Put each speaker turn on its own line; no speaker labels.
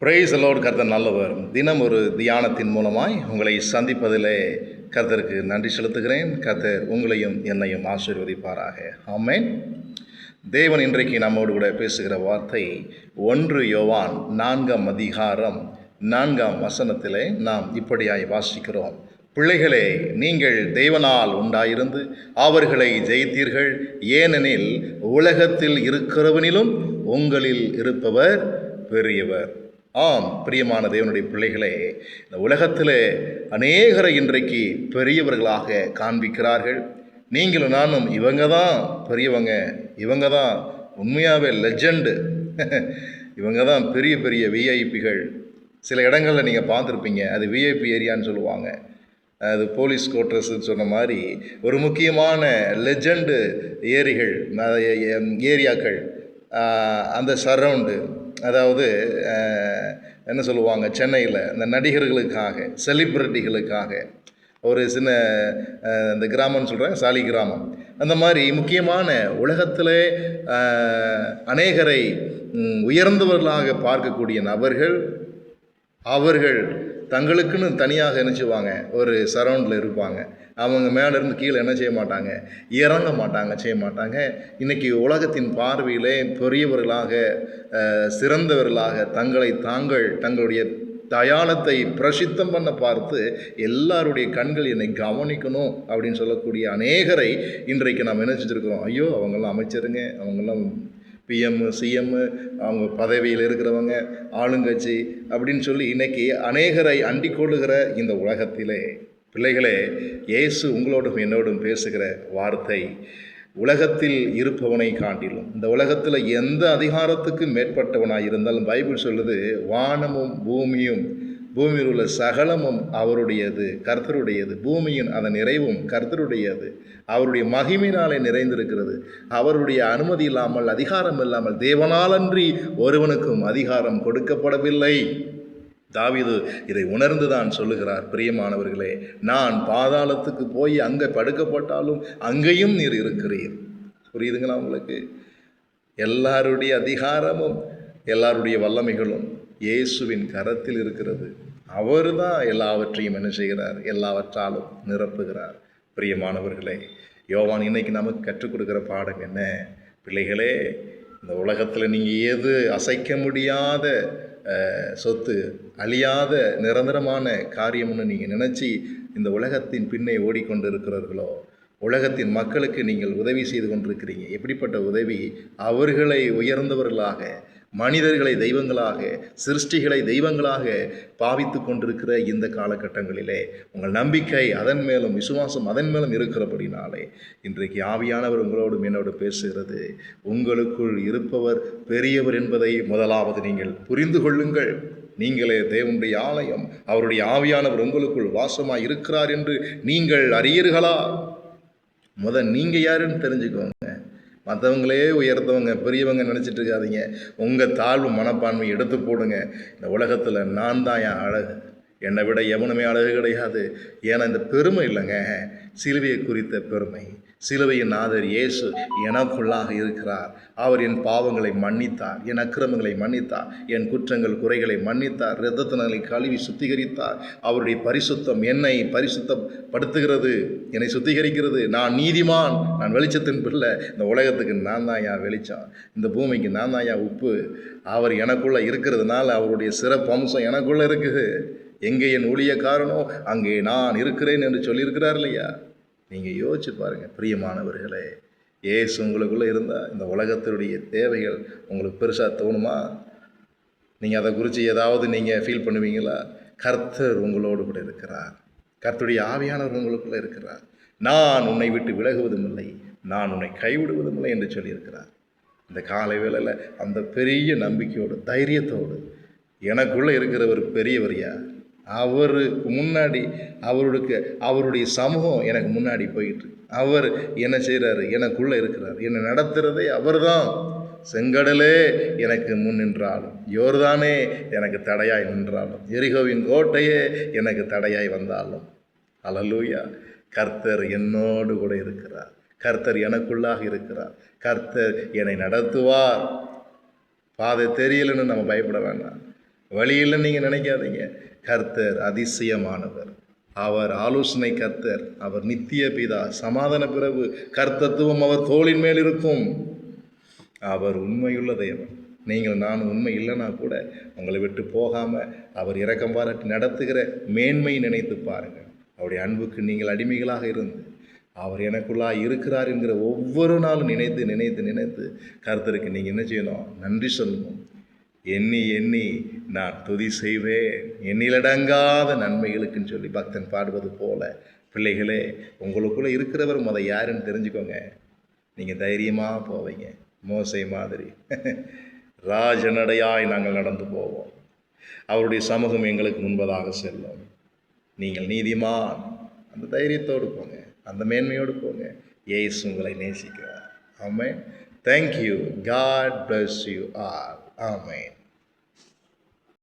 Price Lord. கர்த்தர் நல்லவர். தினம் ஒரு தியானத்தின் மூலமாய் உங்களை சந்திப்பதிலே கர்த்தருக்கு நன்றி செலுத்துகிறேன். கர்த்தர் உங்களையும் என்னையும் ஆசீர்வதிப்பாராக. ஆமென். தேவன் இன்றைக்கு நம்மோடு கூட பேசுகிற வார்த்தை 1 யோவான் 4ஆம் அதிகாரம் 4ஆம் வசனத்திலே நாம் இப்படியாய் வாசிக்கிறோம். பிள்ளைகளே, நீங்கள் தேவனால் உண்டாயிருந்து அவர்களை ஜெயித்தீர்கள், ஏனெனில் உலகத்தில் இருக்கிறவனிலும் உங்களில் இருப்பவர் பெரியவர். ஆம், பிரியமான தேவனுடைய பிள்ளைகளே, இந்த உலகத்தில் அநேகரை இன்றைக்கு பெரியவர்களாக காண்பிக்கிறார்கள். நீங்களும் நானும் இவங்க தான் பெரியவங்க, இவங்க தான் உண்மையாகவே லெஜண்டு, இவங்க தான் பெரிய பெரிய விஐபிகள். சில இடங்களில் நீங்கள் பார்த்துருப்பீங்க, அது விஐபி ஏரியான்னு சொல்லுவாங்க. அது போலீஸ் குவார்ட்டர்ஸ்ன்னு சொன்ன மாதிரி ஒரு முக்கியமான லெஜண்டு ஏரியாக்கள், அந்த சரவுண்டு, அதாவது என்ன சொல்லுவாங்க, சென்னையில் இந்த நடிகர்களுக்காக, செலிப்ரிட்டிகளுக்காக ஒரு சின்ன இந்த கிராமம்னு சொல்கிறாங்க, சாலி கிராமம். அந்த மாதிரி முக்கியமான உலகத்தில் அநேகரை உயர்ந்தவர்களாக பார்க்கக்கூடிய நபர்கள், அவர்கள் தங்களுக்குன்னு தனியாக நினச்சிவாங்க, ஒரு சரவுண்டில் இருப்பாங்க. அவங்க மேலேருந்து கீழே என்ன செய்ய மாட்டாங்க, இறங்க மாட்டாங்க, செய்ய மாட்டாங்க. இன்றைக்கி உலகத்தின் பார்வையிலே பெரியவர்களாக, சிறந்தவர்களாக தங்களுடைய தயாளத்தை பிரசித்தம் பண்ண பார்த்து எல்லாருடைய கண்கள் என்னை கவனிக்கணும் அப்படின்னு சொல்லக்கூடிய அநேகரை இன்றைக்கு நாம் நினச்சிருக்கிறோம். ஐயோ, அவங்கெல்லாம் அமைச்சருங்க, அவங்கெல்லாம் பிஎம் சிஎம், அவங்க பதவியில் இருக்கிறவங்க, ஆளுங்கட்சி அப்படின்னு சொல்லி இன்றைக்கி அநேகரை அண்டிக் கொள்ளுகிற இந்த உலகத்திலே, பிள்ளைகளே, இயேசு உங்களோடும் என்னோடும் பேசுகிற வார்த்தை, உலகத்தில் இருப்பவனை காட்டிலும், இந்த உலகத்தில் எந்த அதிகாரத்துக்கு மேற்பட்டவனாக இருந்தாலும் பைபிள் சொல்லுது, வானமும் பூமியும் பூமியில் உள்ள சகலமும் அவருடையது, கர்த்தருடையது. பூமியின் அதன் நிறைவும் கர்த்தருடையது, அவருடைய மகிமையினாலே நிறைந்திருக்கிறது. அவருடைய அனுமதி இல்லாமல், அதிகாரம் இல்லாமல், தேவனாலன்றி ஒருவனுக்கும் அதிகாரம் கொடுக்கப்படவில்லை. தாவீது இதை உணர்ந்து தான் சொல்லுகிறார், பிரியமானவர்களே, நான் பாதாளத்துக்கு போய் அங்கே படுக்கப்பட்டாலும் அங்கேயும் நீர் இருக்கிறீர். புரியுதுங்களா உங்களுக்கு? எல்லாருடைய அதிகாரமும் எல்லாருடைய வல்லமைகளும் இயேசுவின் கரத்தில் இருக்கிறது. அவர் தான் எல்லாவற்றையும் என்ன செய்கிறார், எல்லாவற்றாலும் நிரப்புகிறார். பிரியமானவர்களே, யோவான் இன்னைக்கு நமக்கு கற்றுக் கொடுக்குற பாடம் என்ன? பிள்ளைகளே, இந்த உலகத்தில் நீங்கள் எது அசைக்க முடியாத சொத்து, அழியாத நிரந்தரமான காரியம்னு நீங்கள் நினச்சி இந்த உலகத்தின் பின்னே ஓடிக்கொண்டு இருக்கிறார்களோ, உலகத்தின் மக்களுக்கு நீங்கள் உதவி செய்து கொண்டிருக்கிறீங்க. எப்படிப்பட்ட உதவி? அவர்களை உயர்ந்தவர்களாக, மனிதர்களை தெய்வங்களாக, சிருஷ்டிகளை தெய்வங்களாக பாவித்து கொண்டிருக்கிற இந்த காலகட்டங்களிலே உங்கள் நம்பிக்கை அதன் மேலும், விசுவாசம் அதன் மேலும் இருக்கிறபடினாலே இன்றைக்கு ஆவியானவர் உங்களோடும் என்னோடு பேசுகிறது. உங்களுக்குள் இருப்பவர் பெரியவர் என்பதை முதலாவது நீங்கள் புரிந்து கொள்ளுங்கள். நீங்களே தேவனுடைய ஆலயம், அவருடைய ஆவியானவர் உங்களுக்குள் வாசமாக இருக்கிறார் என்று நீங்கள் அறியீர்களா? நீங்கள் யாருன்னு தெரிஞ்சுக்கோங்க. மற்றவங்களே உயர்த்தவங்க, பெரியவங்க நினச்சிட்டு இருக்காதீங்க. உங்கள் தாழ்வு மனப்பான்மை எடுத்து போடுங்க. இந்த உலகத்தில் நான் தான் என் அழகு, என்னை விட எவனுமே அழகு கிடையாது. ஏன்னா இந்த பெருமை இல்லைங்க, சிலுவையை குறித்த பெருமை. சிலுவையின் நாதர் இயேசு எனக்குள்ளாக இருக்கிறார். அவர் என் பாவங்களை மன்னித்தார், என் அக்கிரமங்களை மன்னித்தார், என் குற்றங்கள் குறைகளை மன்னித்தார், இரத்தத்தினங்களை கழுவி சுத்திகரித்தார். அவருடைய பரிசுத்தம் என்னை பரிசுத்தப்படுத்துகிறது, என்னை சுத்திகரிக்கிறது. நான் நீதிமான், நான் வெளிச்சத்தின் பிள்ளை. இந்த உலகத்துக்கு நான் தான் என் வெளிச்சம், இந்த பூமிக்கு நான் தான் என் உப்பு. அவர் எனக்குள்ளே இருக்கிறதுனால அவருடைய சிறப்பு அம்சம் எனக்குள்ளே இருக்குது. எங்கே என் ஊழியக்காரனோ அங்கே நான் இருக்கிறேன் என்று சொல்லியிருக்கிறார் இல்லையா? நீங்கள் யோசிச்சு பாருங்கள் பிரியமானவர்களே. இயேசு உங்களுக்குள்ளே இருந்தால் இந்த உலகத்தினுடைய தேவைகள் உங்களுக்கு பெருசாக தோணுமா? நீங்கள் அதை குறித்து ஏதாவது நீங்கள் ஃபீல் பண்ணுவீங்களா? கர்த்தர் உங்களோடு கூட இருக்கிறார். கர்த்தருடைய ஆவியானவர் உங்களுக்குள்ளே இருக்கிறார். நான் உன்னை விட்டு விலகுவதும் இல்லை, நான் உன்னை கைவிடுவதும் இல்லை என்று சொல்லியிருக்கிறார். இந்த காலை வேளையில் அந்த பெரிய நம்பிக்கையோடு, தைரியத்தோடு, எனக்குள்ளே இருக்கிறவர் பெரியவரியா, அவருக்கு முன்னாடி அவருடைய சமூகம் எனக்கு முன்னாடி போயிட்டு, அவர் என்ன செய்கிறாரு, எனக்குள்ளே இருக்கிறார், என்னை நடத்துகிறதே அவர் தான். செங்கடலே எனக்கு முன் நின்றாலும், யோர்தானே எனக்கு தடையாய் நின்றாலும், எரிகோவின் கோட்டையே எனக்கு தடையாய் வந்தாலும், அல்லேலூயா, கர்த்தர் என்னோடு கூட இருக்கிறார். கர்த்தர் எனக்குள்ளாக இருக்கிறார். கர்த்தர் என்னை நடத்துவார். பாதை தெரியலன்னு நம்ம பயப்பட வேண்டாம். வழி இல்லைன்னு நீங்கள் நினைக்காதீங்க. கர்த்தர் அதிசயமானவர். அவர் ஆலோசனை கர்த்தர். அவர் நித்திய பிதா, சமாதான பிரபு. கர்த்தத்துவம் அவர் தோளின் மேல் இருக்கும். அவர் உண்மையுள்ள தேவன். நீங்கள் நானும் உண்மை இல்லைன்னா கூட உங்களை விட்டு போகாமல் அவர் இரக்கம் பாராட்டி நடத்துகிற மேன்மை நினைத்து பாருங்கள். அவருடைய அன்புக்கு நீங்கள் அடிமைகளாக இருந்து அவர் எனக்குள்ளாக இருக்கிறார் என்கிற ஒவ்வொரு நாளும் நினைத்து நினைத்து நினைத்து கர்த்தருக்கு நீங்கள் என்ன செய்யணும்? நன்றி சொல்லணும். எண்ணி எண்ணி நான் துதி செய்வேன் எண்ணிலடங்காத நன்மைகளுக்குன்னு சொல்லி பக்தன் பாடுவது போல, பிள்ளைகளே உங்களுக்குள்ளே இருக்கிறவரும் அதை யாருன்னு தெரிஞ்சுக்கோங்க. நீங்கள் தைரியமாக போவீங்க. மோசே மாதிரி ராஜநடையாய் நாங்கள் நடந்து போவோம். அவருடைய சமூகம் எங்களுக்கு முன்பதாக செல்லும். நீங்கள் நீதிமான். அந்த தைரியத்தோடு போங்க, அந்த மேன்மையோடு போங்க. இயேசு உங்களை நேசிக்கிறார். ஆமென். Thank you. God bless you all. Amen.